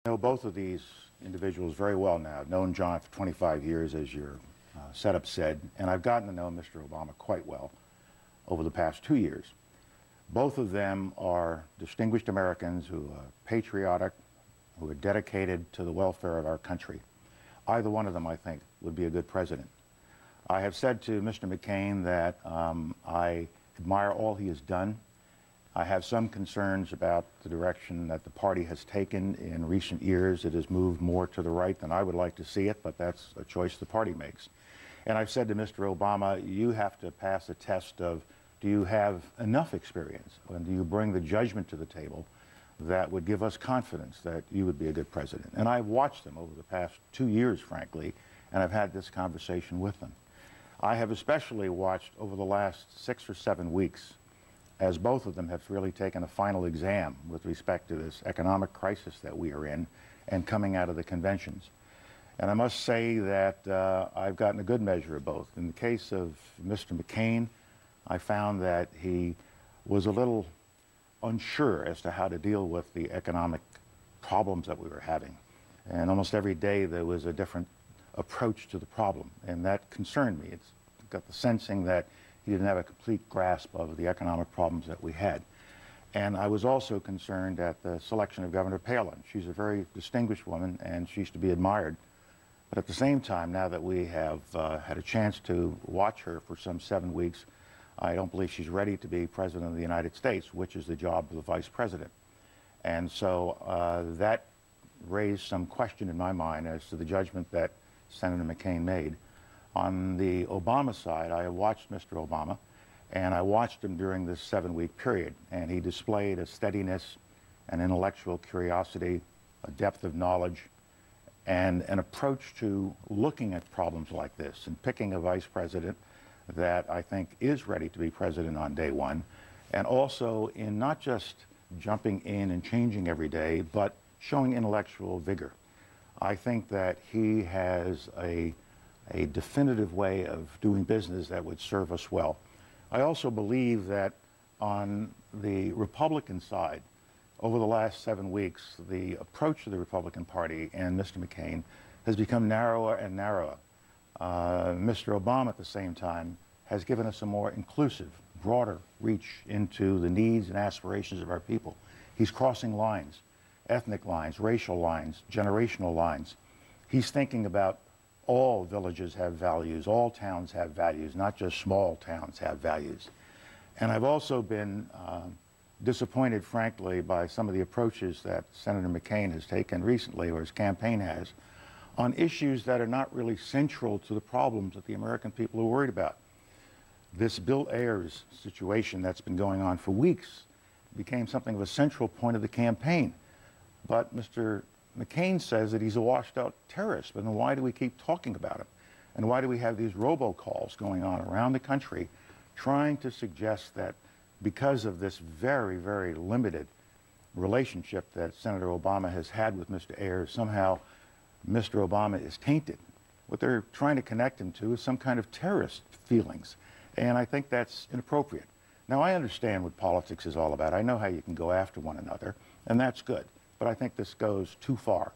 I know both of these individuals very well now. I've known John for 25 years, as your setup said, and I've gotten to know Mr. Obama quite well over the past 2 years. Both of them are distinguished Americans who are patriotic, who are dedicated to the welfare of our country. Either one of them, I think, would be a good president. I have said to Mr. McCain that I admire all he has done. I have some concerns about the direction that the party has taken in recent years. It has moved more to the right than I would like to see it, but that's a choice the party makes. And I've said to Mr. Obama, you have to pass a test of, do you have enough experience, and do you bring the judgment to the table that would give us confidence that you would be a good president? And I've watched them over the past 2 years, frankly, and I've had this conversation with them. I have especially watched over the last 6 or 7 weeks as both of them have really taken a final exam with respect to this economic crisis that we are in and coming out of the conventions. And I must say that I've gotten a good measure of both. In the case of Mr. McCain, I found that he was a little unsure as to how to deal with the economic problems that we were having. And almost every day there was a different approach to the problem, and that concerned me. It's got the sensing that he didn't have a complete grasp of the economic problems that we had. And I was also concerned at the selection of Governor Palin. She's a very distinguished woman, and she's to be admired. But at the same time, now that we have had a chance to watch her for some 7 weeks, I don't believe she's ready to be President of the United States, which is the job of the Vice President. And so that raised some question in my mind as to the judgment that Senator McCain made. On the Obama side, I watched Mr. Obama, and I watched him during this 7-week period, and he displayed a steadiness, an intellectual curiosity, a depth of knowledge, and an approach to looking at problems like this and picking a vice president that I think is ready to be president on day one, and also in not just jumping in and changing every day, but showing intellectual vigor. I think that he has a definitive way of doing business that would serve us well. I also believe that on the Republican side, over the last 7 weeks, the approach of the Republican Party and Mr. McCain has become narrower and narrower. Mr. Obama, at the same time, has given us a more inclusive, broader reach into the needs and aspirations of our people. He's crossing lines, ethnic lines, racial lines, generational lines. He's thinking about all villages have values, all towns have values, not just small towns have values. And I've also been disappointed, frankly, by some of the approaches that Senator McCain has taken recently, or his campaign has, on issues that are not really central to the problems that the American people are worried about. This Bill Ayers situation that's been going on for weeks became something of a central point of the campaign. But Mr. McCain says that he's a washed-out terrorist, but then why do we keep talking about him? And why do we have these robocalls going on around the country trying to suggest that because of this very, very limited relationship that Senator Obama has had with Mr. Ayers, somehow Mr. Obama is tainted? What they're trying to connect him to is some kind of terrorist feelings, and I think that's inappropriate. Now, I understand what politics is all about. I know how you can go after one another, and that's good. But I think this goes too far,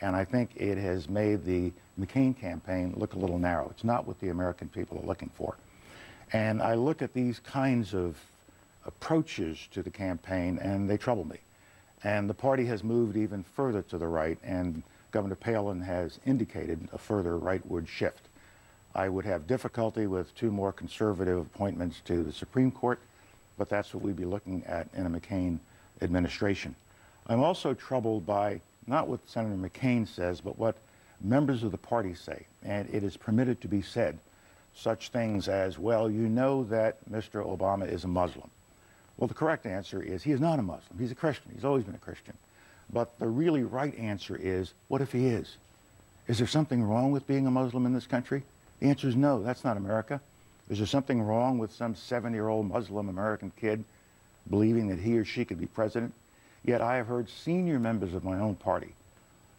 and I think it has made the McCain campaign look a little narrow. It's not what the American people are looking for. And I look at these kinds of approaches to the campaign, and they trouble me. And the party has moved even further to the right, and Governor Palin has indicated a further rightward shift. I would have difficulty with 2 more conservative appointments to the Supreme Court, but that's what we'd be looking at in a McCain administration. I'm also troubled by not what Senator McCain says, but what members of the party say. And it is permitted to be said, such things as, well, you know that Mr. Obama is a Muslim. Well, the correct answer is he is not a Muslim. He's a Christian. He's always been a Christian. But the really right answer is, what if he is? Is there something wrong with being a Muslim in this country? The answer is no, that's not America. Is there something wrong with some 7-year-old Muslim American kid believing that he or she could be president? Yet I have heard senior members of my own party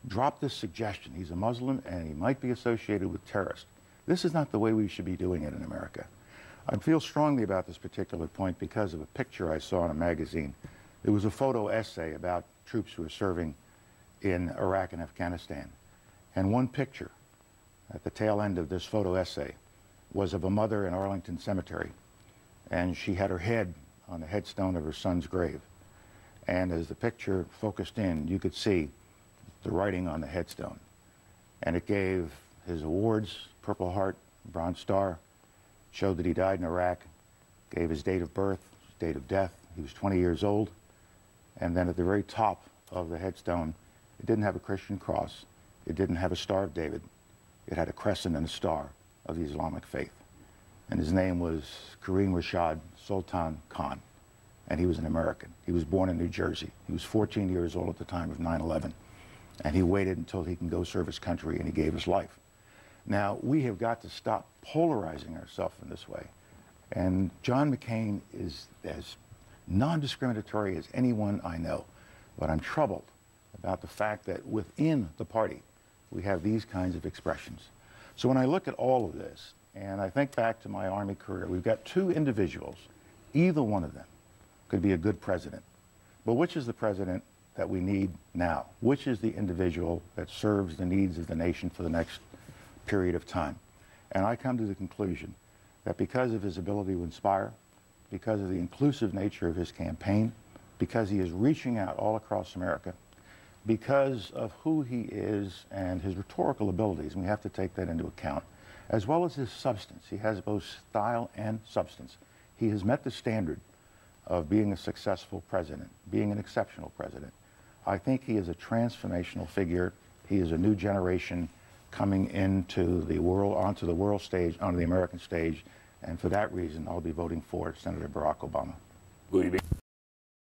drop this suggestion. He's a Muslim and he might be associated with terrorists. This is not the way we should be doing it in America. I feel strongly about this particular point because of a picture I saw in a magazine. There was a photo essay about troops who are serving in Iraq and Afghanistan. And one picture at the tail end of this photo essay was of a mother in Arlington Cemetery, and she had her head on the headstone of her son's grave. And as the picture focused in, you could see the writing on the headstone. And it gave his awards, Purple Heart, Bronze Star, showed that he died in Iraq, gave his date of birth, his date of death. He was 20 years old. And then at the very top of the headstone, it didn't have a Christian cross. It didn't have a Star of David. It had a crescent and a star of the Islamic faith. And his name was Kareem Rashad Sultan Khan. And he was an American. He was born in New Jersey. He was 14 years old at the time of 9/11. And he waited until he can go serve his country, and he gave his life. Now, we have got to stop polarizing ourselves in this way. And John McCain is as non-discriminatory as anyone I know. But I'm troubled about the fact that within the party, we have these kinds of expressions. So when I look at all of this, and I think back to my Army career, we've got two individuals. Either one of them could be a good president. But which is the president that we need now? Which is the individual that serves the needs of the nation for the next period of time? And I come to the conclusion that because of his ability to inspire, because of the inclusive nature of his campaign, because he is reaching out all across America, because of who he is and his rhetorical abilities, and we have to take that into account, as well as his substance. He has both style and substance. He has met the standard of being a successful president, being an exceptional president. I think he is a transformational figure. He is a new generation coming into the world, onto the world stage, onto the American stage, and for that reason, I'll be voting for Senator Barack Obama. Will you be?